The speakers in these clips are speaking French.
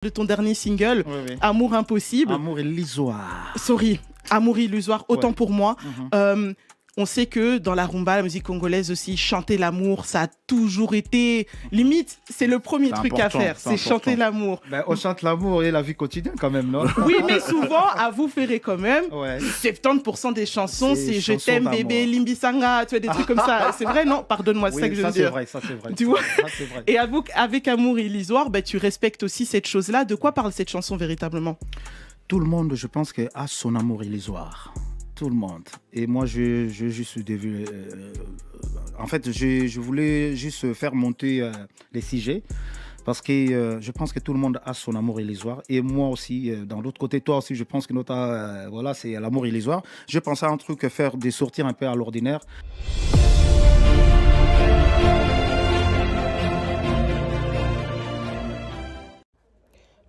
de ton dernier single, Oui, oui. Amour impossible. Amour illusoire. Sorry, Amour illusoire, autant Ouais. pour moi. On sait que dans la rumba, la musique congolaise aussi, chanter l'amour, ça a toujours été... Limite, c'est le premier C'est truc à important, faire, c'est c'est chanter important. l'amour. Ben, on chante l'amour et la vie quotidienne quand même, non? Oui, mais souvent, à vous ferez quand même, Ouais. 70% des chansons, C'est c'est Je chansons t'aime d'amour. bébé, Limbisanga, tu vois, des trucs comme ça. C'est vrai, non? Pardonne-moi, c'est ça que je veux ça c'est dire. vrai, ça c'est vrai. Tu vois? Ça, c'est vrai. Et avec Amour illusoire, ben, tu respectes aussi cette chose-là. De quoi parle cette chanson véritablement? Tout le monde, je pense, a son amour illusoire. Tout le monde. Et moi, je juste en fait, je voulais juste faire monter les sujets parce que je pense que tout le monde a son amour illusoire. Et moi aussi, dans l'autre côté, toi aussi, je pense que voilà, c'est l'amour illusoire. Je pensais à un truc, faire des sorties un peu à l'ordinaire.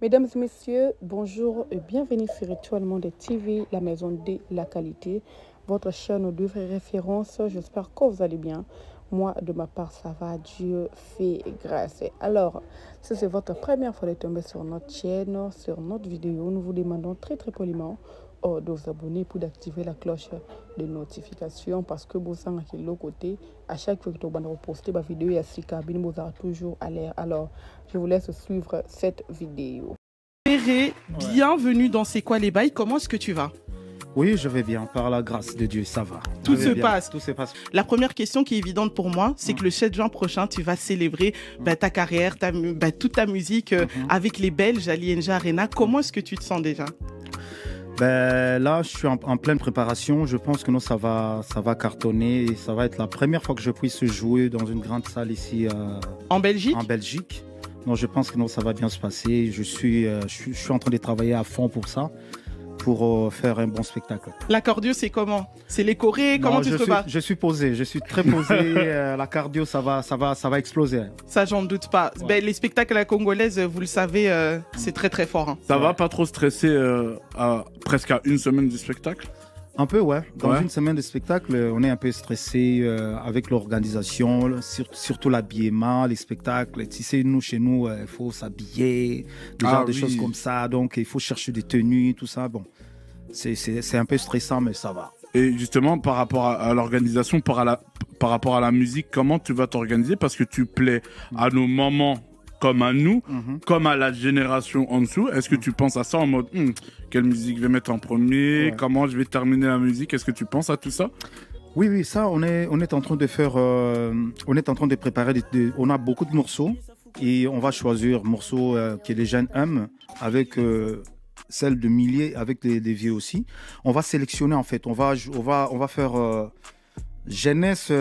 Mesdames et messieurs, bonjour et bienvenue sur Étoile Monde TV, la maison de la qualité, votre chaîne de référence. J'espère que vous allez bien. Moi, de ma part, ça va. Dieu fait grâce. Alors, si c'est votre première fois de tomber sur notre chaîne, sur notre vidéo, nous vous demandons très poliment de vous abonner pour d'activer la cloche de notification parce que vous savez que de l'autre côté, à chaque fois que vous allez poster ma vidéo, il y a 6 cabines, vous aurez toujours à l'air. Alors, je vous laisse suivre cette vidéo. Péré, bienvenue dans C'est quoi les bails? Comment est-ce que tu vas? Oui, je vais bien. Par la grâce de Dieu, ça va. Tout Je se vais bien. passe. Tout se passe. La première question qui est évidente pour moi, c'est que le 7 juin prochain, tu vas célébrer ta carrière, toute ta musique avec les Belges à l'ING Arena. Comment est-ce que tu te sens déjà? Ben, là, je suis en pleine préparation. Je pense que non, ça va cartonner. Et ça va être la première fois que je puisse jouer dans une grande salle ici En Belgique? en Belgique. Non, je pense que non, ça va bien se passer. Je suis en train de travailler à fond pour ça, pour faire un bon spectacle. La cardio, c'est comment? C'est les chorés? Comment Non, tu te prépares? je suis posé, je suis très posé. La cardio, ça va exploser. Ça, j'en doute pas. Ouais. Ben, les spectacles à la congolaise, vous le savez, c'est très fort. Hein. Ça va pas trop stresser presque à une semaine du spectacle? Un peu, ouais. Dans Ouais. une semaine de spectacle, on est un peu stressé avec l'organisation, surtout l'habillement, les spectacles. Tu sais, chez nous, il faut s'habiller, des choses comme ça. Donc, il faut chercher des tenues, tout ça. Bon, c'est un peu stressant, mais ça va. Et justement, par rapport à l'organisation, par rapport à la musique, comment tu vas t'organiser? Parce que tu plais à nos mamans comme à nous, comme à la génération en dessous. Est-ce que tu penses à ça en mode quelle musique je vais mettre en premier? Ouais. Comment je vais terminer la musique? Est-ce que tu penses à tout ça? Oui, ça, on est en train de faire, on est en train de préparer, on a beaucoup de morceaux et on va choisir morceaux que les jeunes aiment avec celles de milliers, avec des vieux aussi. On va sélectionner en fait, on va faire jeunesse,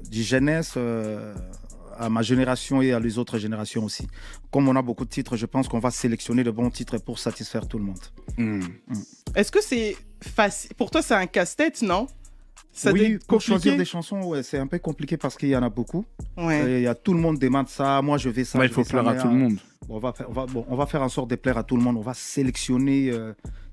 du jeunesse à ma génération et à les autres générations aussi. Comme on a beaucoup de titres, je pense qu'on va sélectionner de bons titres pour satisfaire tout le monde. Est-ce que c'est facile? Pour toi, c'est un casse-tête, non? Ça doit Oui, être pour choisir compliqué. des chansons, ouais, c'est un peu compliqué parce qu'il y en a beaucoup. Ouais. Il y a tout le monde demande ça, moi je vais ça. Ouais, il je faut vais ça, plaire à mais, tout le monde. on va faire en sorte de plaire à tout le monde. On va sélectionner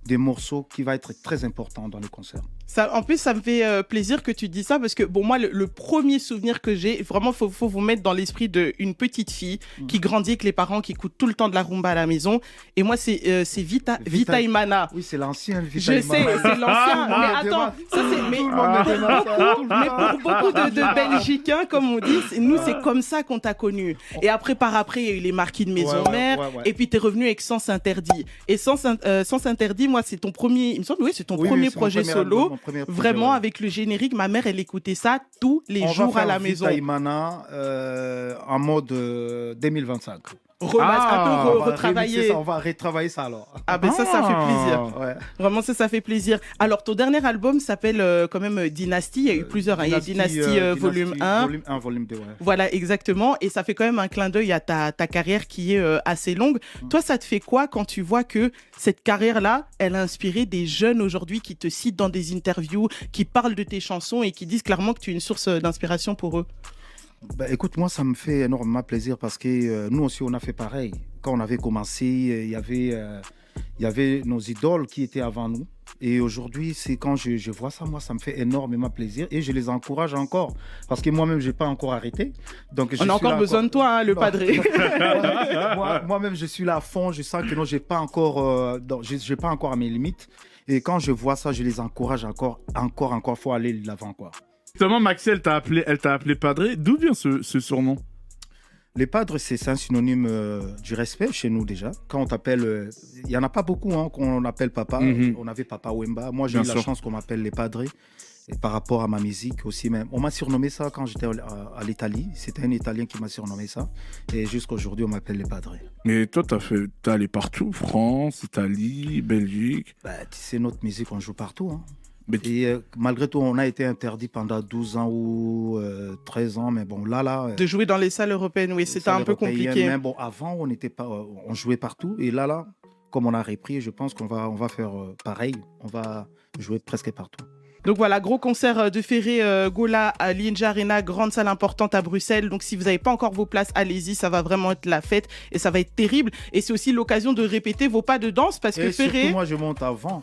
des morceaux qui vont être très importants dans le concert. Ça, en plus, ça me fait plaisir que tu dis ça parce que, bon, moi, le premier souvenir que j'ai, vraiment, faut vous mettre dans l'esprit d'une petite fille qui grandit avec les parents, qui écoutent tout le temps de la rumba à la maison. Et moi, c'est Vita Imana. Oui, c'est l'ancien Vita Je sais, Imana. c'est l'ancien. Tout le Mais monde attends, demande. ça c'est. Mais, Tout le monde me demande ça, tout le mais temps. pour beaucoup de Belgicains, comme on dit, nous, c'est comme ça qu'on t'a connu. Et après, il y a eu les marquis de maison mère. ouais. Et puis, t'es revenu avec Sens Interdit. Et Sens Interdit, moi, c'est ton premier. Il me semble, oui, c'est ton premier c'est mon projet premier solo. album, mon premier projet, Vraiment, ouais. avec le générique, ma mère, elle écoutait ça tous les On jours va à la faire maison. Vita Imana en mode 2025. Un peu On va retravailler. remixer ça, on va retravailler ça alors. Ah ben ça fait plaisir. Ouais. Vraiment, ça fait plaisir. Alors, ton dernier album s'appelle quand même Dynasty. Il y a eu plusieurs. Il y a Dynasty Volume 1. Volume 1, Volume 2, ouais. Voilà, exactement. Et ça fait quand même un clin d'œil à ta carrière qui est assez longue. Toi, ça te fait quoi quand tu vois que cette carrière-là, elle a inspiré des jeunes aujourd'hui qui te citent dans des interviews, qui parlent de tes chansons et qui disent clairement que tu es une source d'inspiration pour eux? Bah, écoute, moi, ça me fait énormément plaisir parce que nous aussi, on a fait pareil. Quand on avait commencé, il y avait nos idoles qui étaient avant nous. Et aujourd'hui, c'est quand je vois ça, moi, ça me fait énormément plaisir et je les encourage encore. Parce que moi-même, je n'ai pas encore arrêté. Donc, on a encore besoin de toi, hein, le padré. Moi-même, je suis là à fond. Je sens que non, je n'ai pas encore à mes limites. Et quand je vois ça, je les encourage encore. Faut aller de l'avant, quoi. Justement, Maxi, elle t'a appelé padré. D'où vient ce surnom? Les padres, c'est un synonyme du respect chez nous déjà. Quand on t'appelle, il n'y en a pas beaucoup hein, qu'on appelle papa. On avait Papa Wemba. Moi, j'ai eu la chance qu'on m'appelle les padres. Et par rapport à ma musique aussi, même. On m'a surnommé ça quand j'étais à l'Italie. C'était un Italien qui m'a surnommé ça. Et jusqu'à aujourd'hui, on m'appelle les padres. Mais toi, t'es allé partout, France, Italie, Belgique. Bah, tu sais, notre musique, on joue partout. Hein. Et malgré tout, on a été interdit pendant 12 ans ou 13 ans, mais bon, là... De jouer dans les salles européennes, oui, c'était un peu compliqué. Mais bon, avant, on jouait partout. Et là, comme on a repris, je pense qu'on va faire pareil. On va jouer presque partout. Donc voilà, gros concert de Ferré Gola à l'Inja Arena, grande salle importante à Bruxelles. Donc si vous n'avez pas encore vos places, allez-y, ça va vraiment être la fête et ça va être terrible. Et c'est aussi l'occasion de répéter vos pas de danse parce que Ferré... Surtout, moi, je monte avant.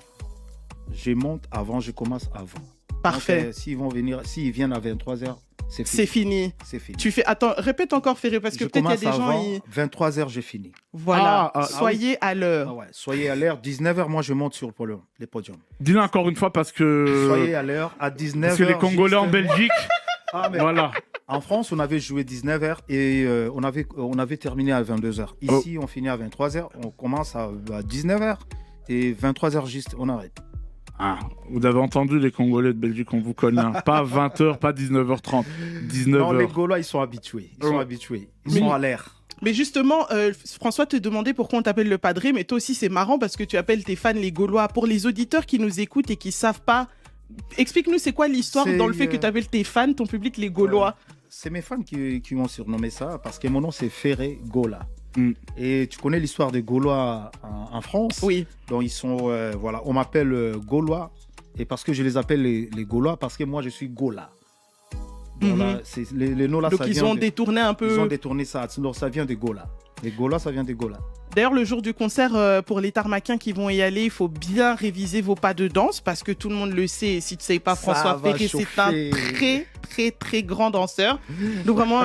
Je commence avant. Parfait. Donc, s'ils viennent à 23h, c'est fini. C'est fini. Tu fais... Attends, répète encore Ferré parce que peut-être il y a des gens... 23h, j'ai fini. Voilà, soyez à l'heure. Ah ouais, soyez à l'heure. 19h, moi, je monte sur les podiums. Dis-le encore une fois parce que... Soyez à l'heure, à 19h. Parce que les Congolais en Belgique... voilà. En France, on avait joué 19h et on avait terminé à 22h. Ici, on finit à 23h. On commence à 19h et 23h juste, on arrête. Ah, vous avez entendu les Congolais de Belgique, on vous connaît. Hein. Pas 20h, pas 19h30. 19h. Non, les Gaulois, ils sont habitués. Ils sont à l'air. Mais justement, François te demandait pourquoi on t'appelle le padré, mais toi aussi, c'est marrant parce que tu appelles tes fans les Gaulois. Pour les auditeurs qui nous écoutent et qui ne savent pas, explique-nous c'est quoi l'histoire dans le fait que tu appelles tes fans, ton public, les Gaulois. C'est mes fans qui m'ont surnommé ça parce que mon nom, c'est Ferré Gola. Et tu connais l'histoire des Gaulois en France. Oui. Donc ils sont, voilà, on m'appelle Gaulois. Et parce que je les appelle les Gaulois, parce que moi je suis Gola. Donc là, les noms là, donc ils ont détourné un peu. Ils ont détourné ça. Donc ça vient de Gola. Les Gaulois, ça vient de Gola. D'ailleurs, le jour du concert, pour les Tarmaquiens qui vont y aller, il faut bien réviser vos pas de danse parce que tout le monde le sait. Et si tu ne sais pas, François Ferré, c'est un très grand danseur. Donc vraiment,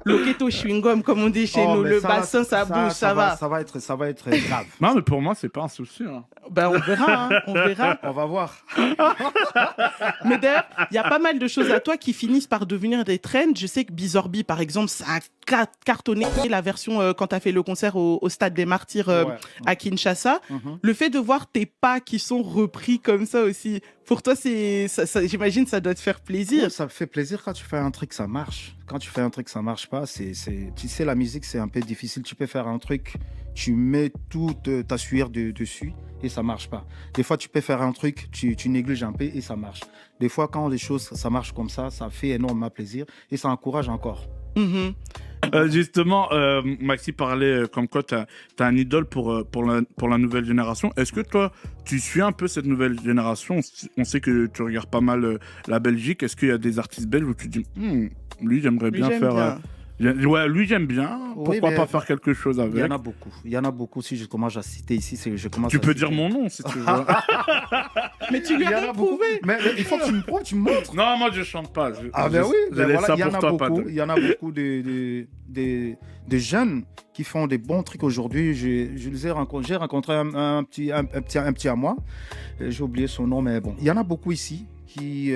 loqueto chewing-gum, comme on dit chez nous, le bassin, ça bouge, ça va. Ça va être grave. Non, mais pour moi, c'est pas un souci. Hein. Ben, on verra, hein, on verra. On va voir. Mais d'ailleurs, il y a pas mal de choses à toi qui finissent par devenir des trends. Je sais que Bizorbi, par exemple, ça a cartonné la version quand tu as fait le concert au Stade des Martyrs à Kinshasa. Le fait de voir tes pas qui sont repris comme ça aussi, pour toi, j'imagine ça doit te faire plaisir. Ouais, ça me fait plaisir quand tu fais un truc, ça marche. Quand tu fais un truc, ça marche pas. Tu sais, la musique, c'est un peu difficile. Tu peux faire un truc, tu mets toute ta sueur dessus et ça marche pas. Des fois, tu peux faire un truc, tu négliges un peu et ça marche. Des fois, quand les choses, ça marche comme ça fait énormément plaisir et ça encourage encore. Justement, Maxi parlait comme quoi tu as un idole pour la nouvelle génération. Est-ce que toi, tu suis un peu cette nouvelle génération? On sait que tu regardes pas mal la Belgique. Est-ce qu'il y a des artistes belges où tu dis lui, j'aimerais bien faire... Ouais, lui, j'aime bien. Pourquoi pas faire quelque chose avec? Il y en a beaucoup. Il y en a beaucoup. Si je commence à citer ici, tu peux dire mon nom si tu veux. Mais tu lui as rien prouvé. Mais il faut que tu me prouves, tu me montres. Non, moi, je chante pas. Ben oui. Il y en a beaucoup de jeunes qui font des bons trucs aujourd'hui. J'ai rencontré un petit à moi. J'ai oublié son nom, mais bon. Il y en a beaucoup ici qui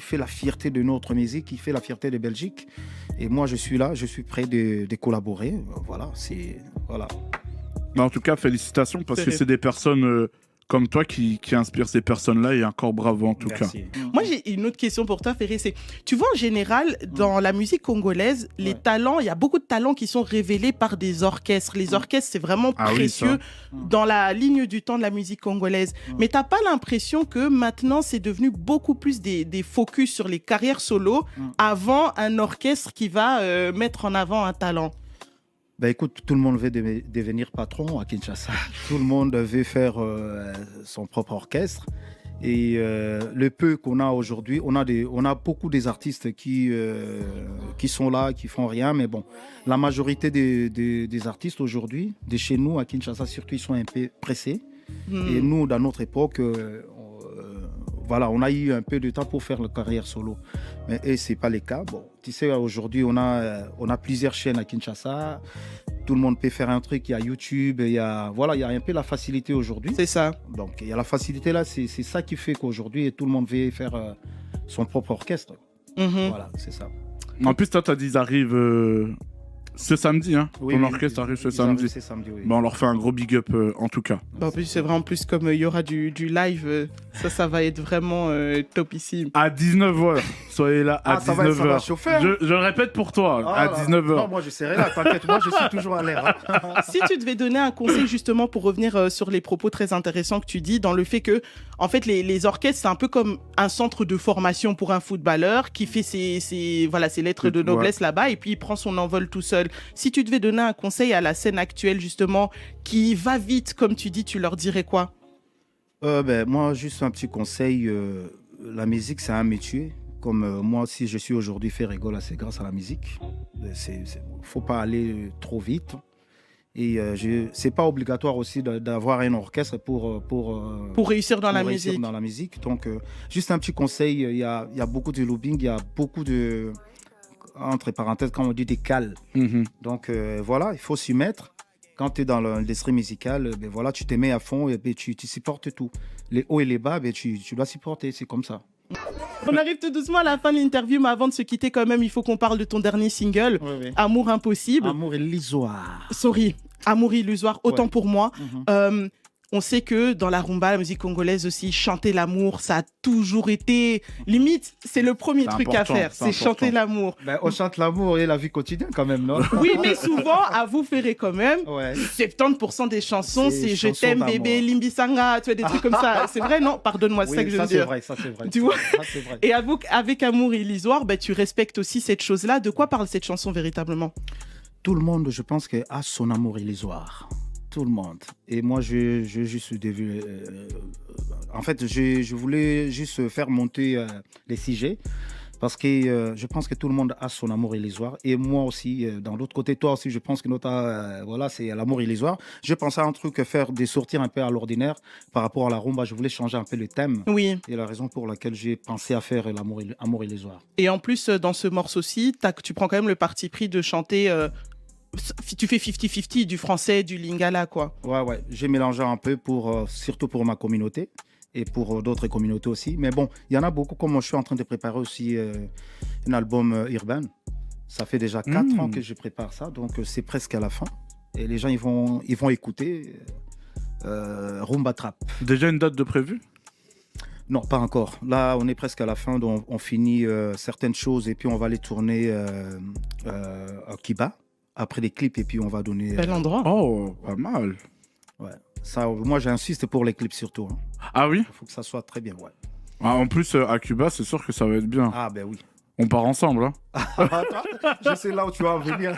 fait la fierté de notre musique, qui fait la fierté de Belgique. Et moi, je suis là, je suis prêt de collaborer. Voilà, voilà. Mais en tout cas, félicitations parce que c'est des personnes comme toi qui inspirent ces personnes-là et encore bravo en tout cas. Moi, j'ai une autre question pour toi, Ferré. Tu vois, en général, dans la musique congolaise, les talents, il y a beaucoup de talents qui sont révélés par des orchestres. Les orchestres, c'est vraiment précieux dans la ligne du temps de la musique congolaise. Mais tu n'as pas l'impression que maintenant, c'est devenu beaucoup plus des focus sur les carrières solo avant un orchestre qui va mettre en avant un talent? Ben écoute, tout le monde veut devenir patron à Kinshasa. Tout le monde veut faire son propre orchestre. Et le peu qu'on a aujourd'hui, on a beaucoup des artistes qui sont là, qui font rien. Mais bon, la majorité des artistes aujourd'hui, de chez nous à Kinshasa surtout, ils sont un peu pressés. Et nous, dans notre époque, voilà, on a eu un peu de temps pour faire la carrière solo. Mais et c'est pas le cas. Bon, tu sais, aujourd'hui, on a plusieurs chaînes à Kinshasa. Tout le monde peut faire un truc. Il y a YouTube, voilà, il y a un peu la facilité aujourd'hui. C'est ça. Donc, il y a la facilité là. C'est ça qui fait qu'aujourd'hui, tout le monde veut faire son propre orchestre. Voilà, c'est ça. En plus, toi, tu as dit, ils arrivent ce samedi, hein. Oui, Ton oui, orchestre arrive ce ils samedi. arrivent ce samedi, oui. Bon, on leur fait un gros big up en tout cas. Bah, en plus, c'est vrai, en plus, comme il y aura du live, ça va être vraiment topissime. À 19h, soyez là à 19h. Ça va chauffer. Hein. Je le répète pour toi, à 19h. Non, moi je serai là, t'inquiète, moi je suis toujours à l'air. Hein. Si tu devais donner un conseil justement pour revenir sur les propos très intéressants que tu dis, dans le fait que, en fait, les orchestres, c'est un peu comme un centre de formation pour un footballeur qui fait ses lettres de noblesse là-bas et puis il prend son envol tout seul. Si tu devais donner un conseil à la scène actuelle justement qui va vite, comme tu dis, tu leur dirais quoi? Moi, juste un petit conseil, la musique c'est un métier. Comme moi, si je suis aujourd'hui fait rigoler, c'est grâce à la musique. Faut pas aller trop vite. Et c'est pas obligatoire aussi d'avoir un orchestre pour réussir dans la réussir musique. dans la musique. Donc, juste un petit conseil, il y a beaucoup de lobbying, il y a beaucoup de, entre parenthèses, quand on dit des cales. Donc, voilà, il faut s'y mettre. Quand tu es dans l'industrie musicale, voilà, tu te mets à fond et tu supportes tout. Les hauts et les bas, tu dois supporter, c'est comme ça. On arrive tout doucement à la fin de l'interview, mais avant de se quitter quand même, il faut qu'on parle de ton dernier single, Amour impossible. Amour illusoire. Sorry, Amour illusoire, autant pour moi. On sait que dans la rumba, la musique congolaise aussi, chanter l'amour, ça a toujours été... Limite, c'est le premier truc à faire, c'est chanter l'amour. On chante l'amour et la vie quotidienne quand même, non? Oui, mais souvent, à vous ferez quand même, 70% des chansons, c'est Je t'aime bébé, Limbisanga, tu vois, des trucs comme ça. C'est vrai, non? Pardonne-moi, c'est ça que je veux dire. Ça c'est vrai. Tu vois? Et avec Amour illusoire, tu respectes aussi cette chose-là. De quoi parle cette chanson véritablement? Tout le monde, je pense, a son amour illusoire. Tout le monde. Et moi, je juste en fait, je voulais juste faire monter les sujets parce que je pense que tout le monde a son amour illusoire. Et moi aussi, dans l'autre côté, toi aussi, je pense que voilà, c'est l'amour illusoire. Je pensais à un truc, faire des sorties un peu à l'ordinaire par rapport à la rumba. Je voulais changer un peu le thème. Oui. Et la raison pour laquelle j'ai pensé à faire l'amour illusoire. Et en plus, dans ce morceau-ci, tu prends quand même le parti pris de chanter... tu fais 50-50 du français, du lingala, quoi. Ouais. J'ai mélangé un peu surtout pour ma communauté et pour d'autres communautés aussi. Mais bon, il y en a beaucoup, comme je suis en train de préparer aussi un album urbain. Ça fait déjà 4 ans que je prépare ça, donc c'est presque à la fin. Et les gens, ils vont écouter Rumba Trap. Déjà une date de prévue? Non, pas encore. Là, on est presque à la fin, donc on finit certaines choses et puis on va les tourner à Kiba. Après les clips et puis on va donner... Bel endroit. Oh, pas mal. Ouais. Ça, moi, j'insiste pour les clips surtout. Hein. Ah oui? Il faut que ça soit très bien, ouais. Ah, en plus, à Cuba, c'est sûr que ça va être bien. Ah ben oui. On part ensemble, hein. Je sais là où tu vas en venir.